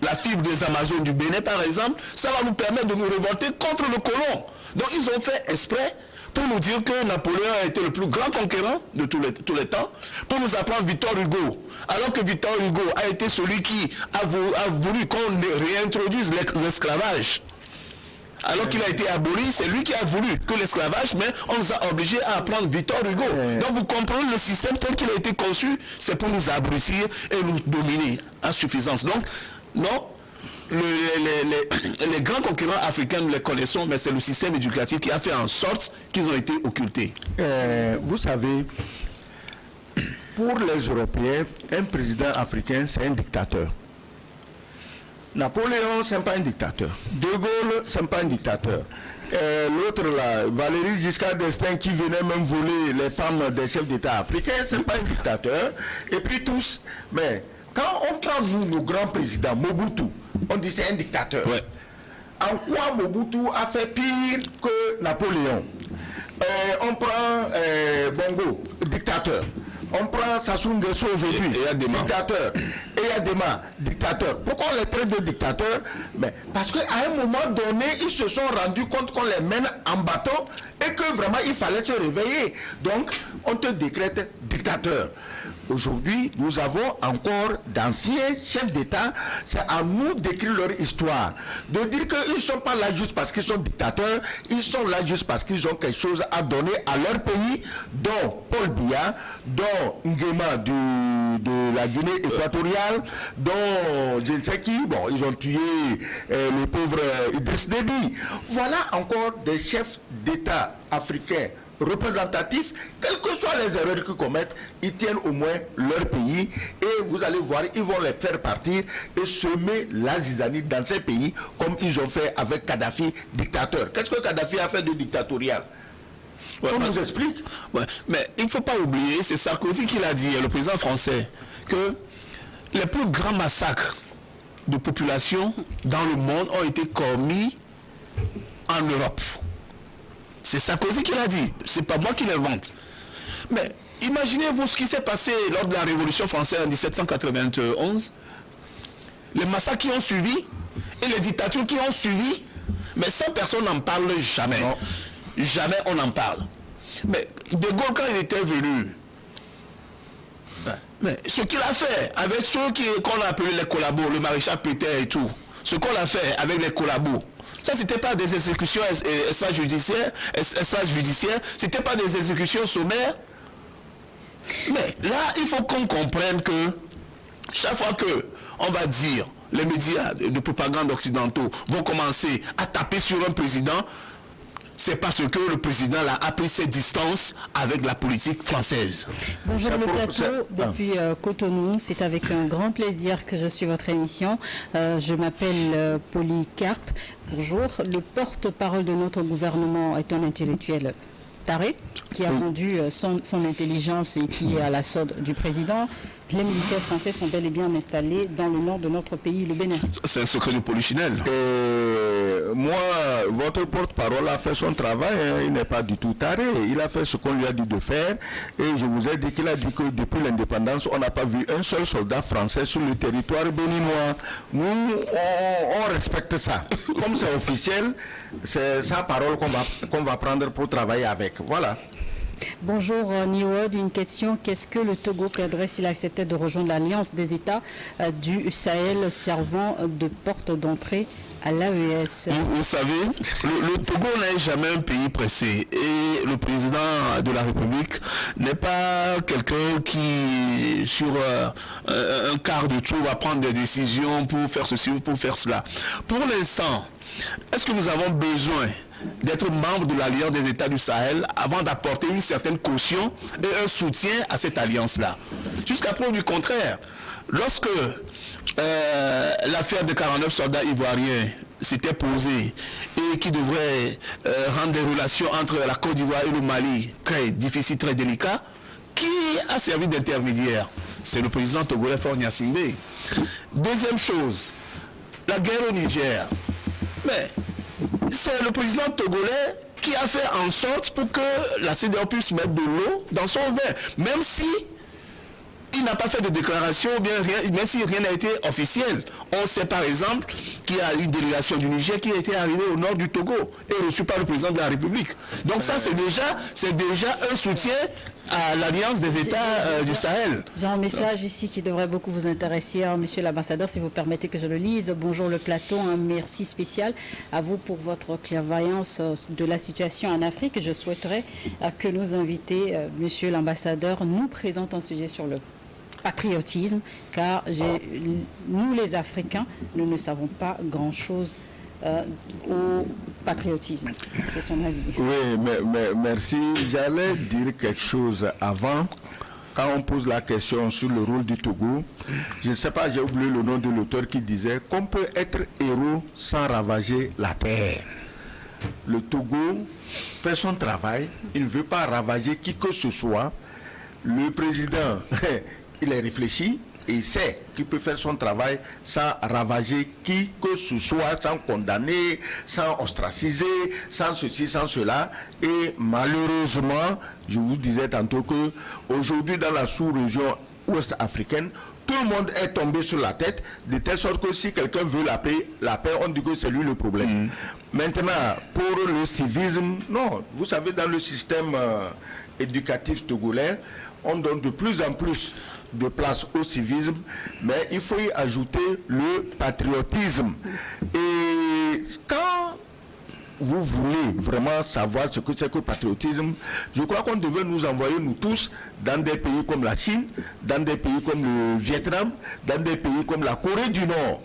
la fibre des Amazones du Bénin par exemple, ça va nous permettre de nous révolter contre le colon. Donc ils ont fait exprès pour nous dire que Napoléon a été le plus grand conquérant de tous les temps, pour nous apprendre Victor Hugo, alors que Victor Hugo a été celui qui a voulu qu'on réintroduise l'esclavage. Alors qu'il a été aboli, c'est lui qui a voulu que l'esclavage, mais on nous a obligés à apprendre Victor Hugo. Donc vous comprenez, le système tel qu'il a été conçu, c'est pour nous abrutir et nous dominer à suffisance. Donc, non, les grands concurrents africains, nous les connaissons, mais c'est le système éducatif qui a fait en sorte qu'ils ont été occultés. Vous savez, pour les Européens, un président africain, c'est un dictateur. Napoléon, ce n'est pas un dictateur. De Gaulle, ce n'est pas un dictateur. L'autre là, Valéry Giscard d'Estaing, qui venait même voler les femmes des chefs d'État africains, ce n'est pas un dictateur. Et puis tous, mais quand on prend nous, nos grands présidents, Mobutu, on dit c'est un dictateur. Ouais. En quoi Mobutu a fait pire que Napoléon? On prend Bongo, dictateur. On prend Sassou Nguesso aujourd'hui, dictateur. Et Yadema, dictateur. Pourquoi on les traite de dictateurs? Mais parce qu'à un moment donné, ils se sont rendus compte qu'on les mène en bateau et que vraiment il fallait se réveiller. Donc, on te décrète dictateur. Aujourd'hui, nous avons encore d'anciens chefs d'État. C'est à nous d'écrire leur histoire. De dire qu'ils ne sont pas là juste parce qu'ils sont dictateurs. Ils sont là juste parce qu'ils ont quelque chose à donner à leur pays, dont Paul Biya, dont Nguema de la Guinée équatoriale, dont je ne sais qui. Bon, ils ont tué le pauvre Idriss Déby. Voilà encore des chefs d'État africains représentatifs, quelles que soient les erreurs qu'ils commettent, ils tiennent au moins leur pays et vous allez voir, ils vont les faire partir et semer la zizanie dans ces pays comme ils ont fait avec Kadhafi, dictateur. Qu'est-ce que Kadhafi a fait de dictatorial? On nous explique. Ouais, mais il ne faut pas oublier, c'est Sarkozy qui l'a dit, le président français, que les plus grands massacres de population dans le monde ont été commis en Europe. C'est Sarkozy qui l'a dit, c'est pas moi qui l'invente. Mais imaginez-vous ce qui s'est passé lors de la Révolution française en 1791, les massacres qui ont suivi et les dictatures qui ont suivi, mais ça personne n'en parle jamais. Non. Jamais on en parle. Mais De Gaulle, quand il était venu, mais ce qu'il a fait avec ceux qu'on a appelé les collabos, le maréchal Pétain et tout, ce qu'on a fait avec les collabos, ça c'était pas des exécutions extrajudiciaires, c'était pas des exécutions sommaires. Mais là, il faut qu'on comprenne que chaque fois que on va dire, les médias de propagande occidentaux vont commencer à taper sur un président, c'est parce que le président là, a pris ses distances avec la politique française. Bonjour le plateau, depuis Cotonou, c'est avec un grand plaisir que je suis votre émission. Je m'appelle Polycarpe. Bonjour, le porte-parole de notre gouvernement est un intellectuel taré qui a vendu son intelligence et qui est à la solde du président. Les militaires français sont bel et bien installés dans le nord de notre pays, le Bénin. C'est un secret de Polichinelle. Moi, votre porte-parole a fait son travail, hein, il n'est pas du tout taré. Il a fait ce qu'on lui a dit de faire. Et je vous ai dit qu'il a dit que depuis l'indépendance, on n'a pas vu un seul soldat français sur le territoire béninois. Nous, on respecte ça. Comme c'est officiel, c'est sa parole qu'on va prendre pour travailler avec. Voilà. Bonjour Niwod, une question. Qu'est-ce que le Togo perdrait s'il acceptait de rejoindre l'Alliance des États du Sahel servant de porte d'entrée à l'AES? Vous savez, le Togo n'est jamais un pays pressé et le président de la République n'est pas quelqu'un qui, sur un quart de tour, va prendre des décisions pour faire ceci ou pour faire cela. Pour l'instant, est-ce que nous avons besoin d'être membre de l'Alliance des États du Sahel avant d'apporter une certaine caution et un soutien à cette alliance-là? Jusqu'à preuve du contraire, lorsque l'affaire des 49 soldats ivoiriens s'était posée et qui devrait rendre des relations entre la Côte d'Ivoire et le Mali très difficiles, très délicats, qui a servi d'intermédiaire? C'est le président togolais Faure Gnassingbé. Deuxième chose, la guerre au Niger. Mais c'est le président togolais qui a fait en sorte pour que la CEDEAO puisse mettre de l'eau dans son vin, même si il n'a pas fait de déclaration, bien rien, même si rien n'a été officiel. On sait par exemple qu'il y a une délégation du Niger qui a été arrivée au nord du Togo et reçue par le président de la République. Donc ça c'est déjà un soutien à l'Alliance des États du Sahel. J'ai un message ici qui devrait beaucoup vous intéresser, hein, monsieur l'ambassadeur, si vous permettez que je le lise. Bonjour le plateau, un merci spécial à vous pour votre clairvoyance de la situation en Afrique. Je souhaiterais que nos invités, monsieur l'ambassadeur, nous présentent un sujet sur le patriotisme, car nous les Africains, nous ne savons pas grand-chose au patriotisme. C'est son avis. Oui, mais merci. J'allais dire quelque chose avant. Quand on pose la question sur le rôle du Togo, je ne sais pas, j'ai oublié le nom de l'auteur qui disait qu'on peut être héros sans ravager la terre. Le Togo fait son travail, il ne veut pas ravager qui que ce soit. Le président, il est réfléchi, et il sait qu'il peut faire son travail sans ravager qui que ce soit, sans condamner, sans ostraciser, sans ceci, sans cela. Et malheureusement, je vous disais tantôt que aujourd'hui dans la sous-région ouest-africaine, tout le monde est tombé sur la tête, de telle sorte que si quelqu'un veut la paix, on dit que c'est lui le problème. Maintenant, pour le civisme, non. Vous savez, dans le système éducatif togolais, on donne de plus en plus de place au civisme, mais il faut y ajouter le patriotisme. Et quand vous voulez vraiment savoir ce que c'est que le patriotisme, je crois qu'on devait nous envoyer, nous tous, dans des pays comme la Chine, dans des pays comme le Vietnam, dans des pays comme la Corée du Nord,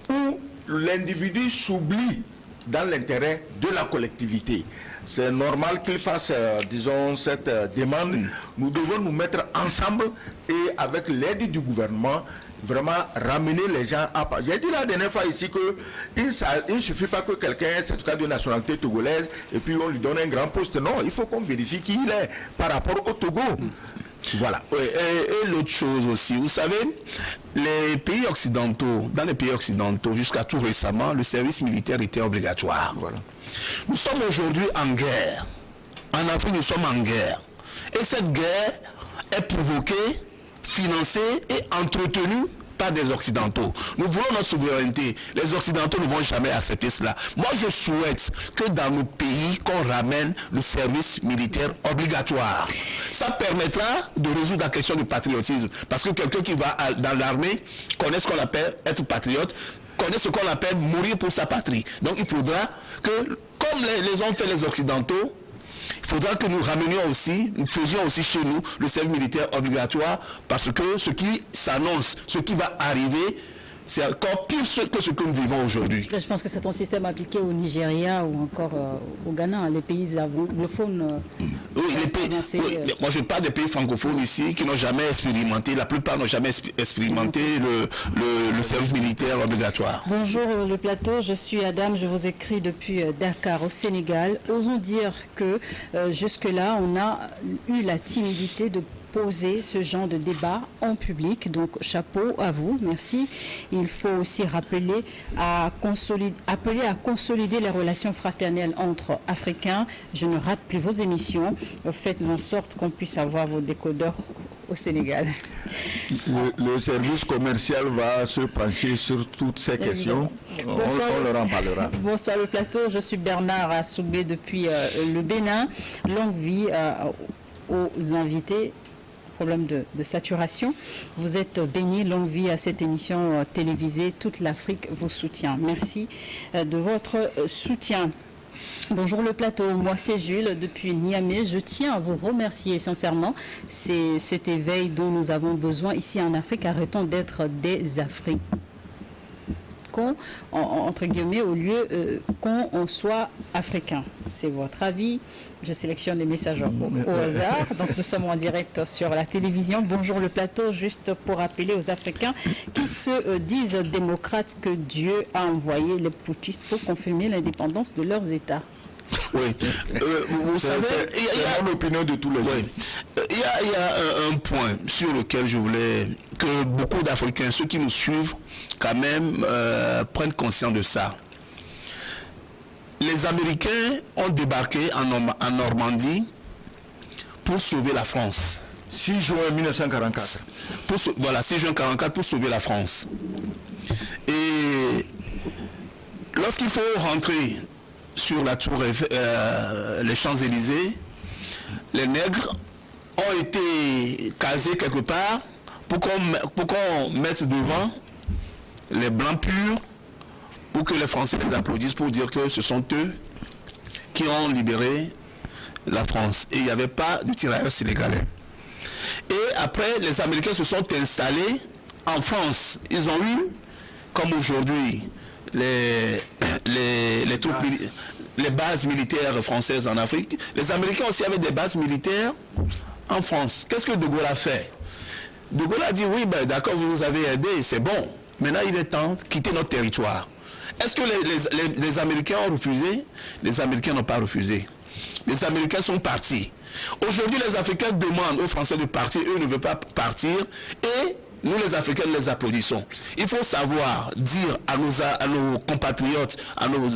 où l'individu s'oublie dans l'intérêt de la collectivité. C'est normal qu'il fasse, disons, cette demande. Nous devons nous mettre ensemble et avec l'aide du gouvernement, vraiment ramener les gens à... J'ai dit la dernière fois ici qu'il ne suffit pas que quelqu'un ait un certificat de nationalité togolaise et puis on lui donne un grand poste. Non, il faut qu'on vérifie qui il est par rapport au Togo. Voilà. Et l'autre chose aussi, vous savez, les pays occidentaux, dans les pays occidentaux, jusqu'à tout récemment, le service militaire était obligatoire. Voilà. Nous sommes aujourd'hui en guerre. En Afrique, nous sommes en guerre. Et cette guerre est provoquée, financée et entretenue par des Occidentaux. Nous voulons notre souveraineté. Les Occidentaux ne vont jamais accepter cela. Moi, je souhaite que dans nos pays, qu'on ramène le service militaire obligatoire. Ça permettra de résoudre la question du patriotisme. Parce que quelqu'un qui va dans l'armée connaît ce qu'on appelle être patriote, connaît ce qu'on appelle mourir pour sa patrie. Donc il faudra que, comme les ont fait les Occidentaux, il faudra que nous ramenions aussi, nous faisions aussi chez nous le service militaire obligatoire, parce que ce qui s'annonce, ce qui va arriver, c'est encore pire que ce que nous vivons aujourd'hui. Je pense que c'est un système appliqué au Nigeria ou encore au Ghana, les pays anglophones. Oui, moi je parle des pays francophones ici qui n'ont jamais expérimenté, la plupart n'ont jamais expérimenté le service militaire obligatoire. Bonjour le plateau, je suis Adam, je vous écris depuis Dakar au Sénégal. Osons dire que jusque-là on a eu la timidité de poser ce genre de débat en public. Donc chapeau à vous, merci. Il faut aussi appeler à consolider les relations fraternelles entre Africains. Je ne rate plus vos émissions. Faites en sorte qu'on puisse avoir vos décodeurs au Sénégal. Le service commercial va se pencher sur toutes ces questions. On leur en parlera. Bonsoir le plateau, je suis Bernard Assoubé depuis le Bénin. Longue vie aux invités. Problème de saturation. Vous êtes bénis, longue vie à cette émission télévisée. Toute l'Afrique vous soutient. Merci de votre soutien. Bonjour le plateau, moi c'est Jules depuis Niamey. Je tiens à vous remercier sincèrement. C'est cet éveil dont nous avons besoin ici en Afrique. Arrêtons d'être des Africains, entre guillemets, au lieu qu'on soit africain. C'est votre avis. Je sélectionne les messages au hasard. Donc nous sommes en direct sur la télévision. Bonjour le plateau, juste pour rappeler aux Africains qui se disent démocrates que Dieu a envoyé les putschistes pour confirmer l'indépendance de leurs États. Oui, vous savez, il y a mon opinion de tous les jours. Il y a un point sur lequel je voulais que beaucoup d'Africains, ceux qui nous suivent, quand même prennent conscience de ça. Les Américains ont débarqué en Normandie pour sauver la France. 6 juin 1944. Voilà, 6 juin 1944 pour sauver la France. Et lorsqu'il faut rentrer sur la tour, les Champs-Élysées, les nègres ont été casés quelque part pour qu'on mette devant les blancs purs, ou que les Français les applaudissent pour dire que ce sont eux qui ont libéré la France. Et il n'y avait pas de tirailleurs sénégalais. Et après, les Américains se sont installés en France. Ils ont eu, comme aujourd'hui, les troupes, les bases militaires françaises en Afrique. Les Américains aussi avaient des bases militaires en France. Qu'est-ce que De Gaulle a fait? De Gaulle a dit, oui, ben, d'accord, vous nous avez aidés, c'est bon. Maintenant, il est temps de quitter notre territoire. Est-ce que les Américains ont refusé? Les Américains n'ont pas refusé. Les Américains sont partis. Aujourd'hui, les Africains demandent aux Français de partir. Eux ne veulent pas partir. Et nous, les Africains, les applaudissons. Il faut savoir dire à nos compatriotes, à nos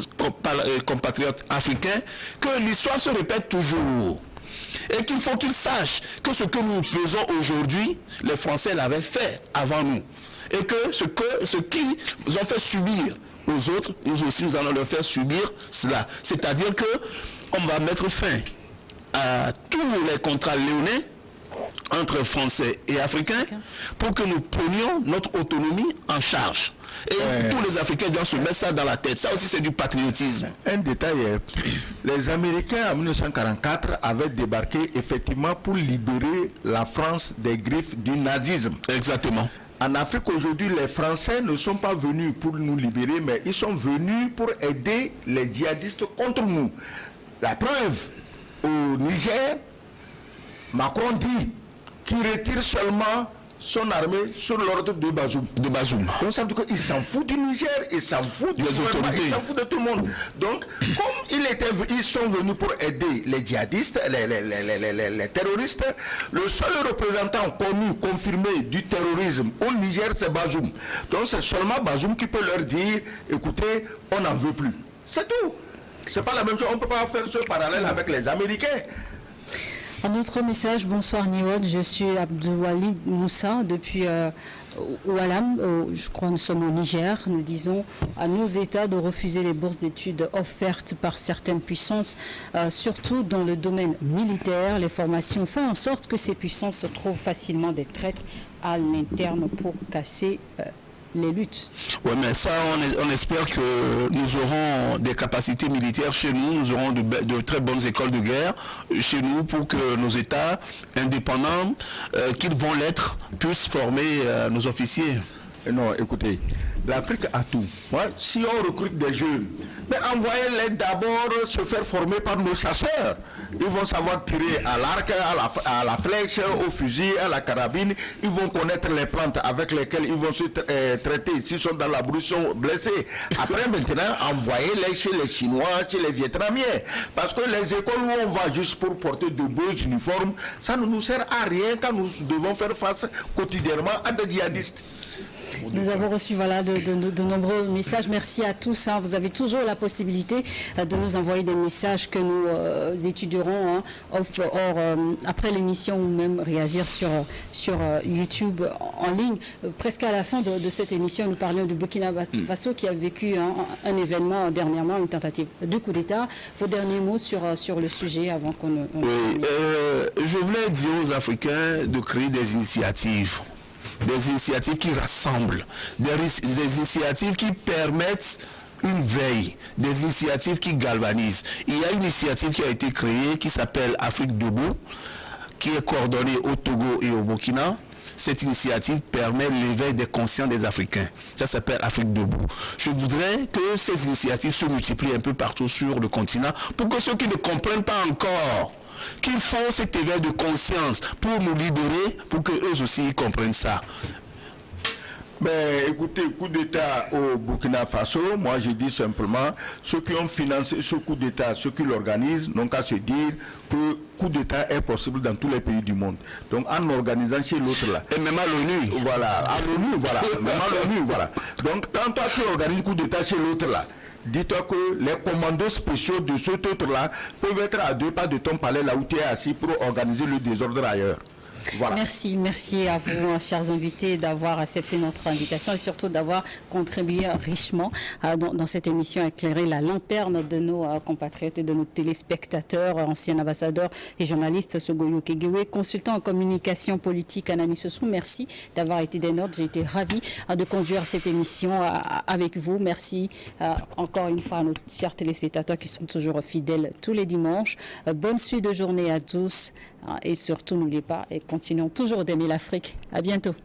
compatriotes africains, que l'histoire se répète toujours. Et qu'il faut qu'ils sachent que ce que nous faisons aujourd'hui, les Français l'avaient fait avant nous. Et que ce qu'ils ont fait subir aux autres, nous aussi, nous allons leur faire subir cela. C'est-à-dire que on va mettre fin à tous les contrats léonins entre Français et Africains pour que nous prenions notre autonomie en charge. Et tous les Africains doivent se mettre ça dans la tête. Ça aussi, c'est du patriotisme. Un détail, les Américains en 1944 avaient débarqué effectivement pour libérer la France des griffes du nazisme. Exactement. En Afrique aujourd'hui, les Français ne sont pas venus pour nous libérer, mais ils sont venus pour aider les djihadistes contre nous. La preuve, au Niger, Macron dit qu'il retire seulement son armée sur l'ordre de Bazoum. Donc ça veut dire qu'il s'en fout du Niger, il s'en fout du gouvernement, il s'en fout de tout le monde. Donc, comme ils sont venus pour aider les djihadistes, les terroristes, le seul représentant connu, confirmé du terrorisme au Niger, c'est Bazoum. Donc c'est seulement Bazoum qui peut leur dire, écoutez, on n'en veut plus. C'est tout. C'est pas la même chose, on ne peut pas faire ce parallèle avec les Américains. Un autre message, bonsoir Niwod, je suis Abdouali Moussa depuis Oualam, je crois que nous sommes au Niger. Nous disons à nos États de refuser les bourses d'études offertes par certaines puissances, surtout dans le domaine militaire. Les formations font en sorte que ces puissances trouvent facilement des traîtres à l'interne pour casser les luttes. Oui, mais ça, on espère que nous aurons des capacités militaires chez nous, nous aurons de très bonnes écoles de guerre chez nous pour que nos États indépendants, qu'ils vont l'être, puissent former nos officiers. Non, écoutez, l'Afrique a tout. Ouais, si on recrute des jeunes, mais envoyez-les d'abord se faire former par nos chasseurs. Ils vont savoir tirer à l'arc, à la flèche, au fusil, à la carabine. Ils vont connaître les plantes avec lesquelles ils vont se traiter s'ils sont dans la brousse blessés. Après, maintenant, envoyez-les chez les Chinois, chez les Vietnamiens. Parce que les écoles où on va juste pour porter de beaux uniformes, ça ne nous sert à rien quand nous devons faire face quotidiennement à des djihadistes. Nous avons reçu de nombreux messages. Merci à tous. Vous avez toujours la possibilité de nous envoyer des messages que nous étudierons après l'émission ou même réagir sur YouTube en ligne. Presque à la fin de cette émission, nous parlions du Burkina Faso qui a vécu un événement dernièrement, une tentative de coup d'État. Vos derniers mots sur le sujet avant qu'on... je voulais dire aux Africains de créer des initiatives qui rassemblent, des initiatives qui permettent une veille, des initiatives qui galvanisent. Il y a une initiative qui a été créée qui s'appelle Afrique Debout, qui est coordonnée au Togo et au Burkina. Cette initiative permet l'éveil des conscients des Africains. Ça s'appelle Afrique Debout. Je voudrais que ces initiatives se multiplient un peu partout sur le continent pour que ceux qui ne comprennent pas encore qu'ils font cet éveil de conscience pour nous libérer, pour qu'eux aussi comprennent ça. Mais écoutez, coup d'État au Burkina Faso, moi je dis simplement, ceux qui ont financé ce coup d'État, ceux qui l'organisent, n'ont qu'à se dire que coup d'État est possible dans tous les pays du monde. Donc en organisant chez l'autre là. Et même à l'ONU. Voilà, à l'ONU, voilà. Même à l'ONU, voilà. Donc quand toi tu organises coup d'État chez l'autre là, dis-toi que les commandos spéciaux de cet autre-là peuvent être à 2 pas de ton palais là où tu es assis pour organiser le désordre ailleurs. Voilà. Merci à vous, chers invités, d'avoir accepté notre invitation et surtout d'avoir contribué richement dans cette émission à éclairer la lanterne de nos compatriotes et de nos téléspectateurs, anciens ambassadeurs et journalistes. Sogoyo Kegewe, consultant en communication politique, Anani Sossou, merci d'avoir été des nôtres. J'ai été ravie de conduire cette émission avec vous. Merci encore une fois à nos chers téléspectateurs qui sont toujours fidèles tous les dimanches. Bonne suite de journée à tous et surtout n'oubliez pas et continuons toujours d'aimer l'Afrique. À bientôt.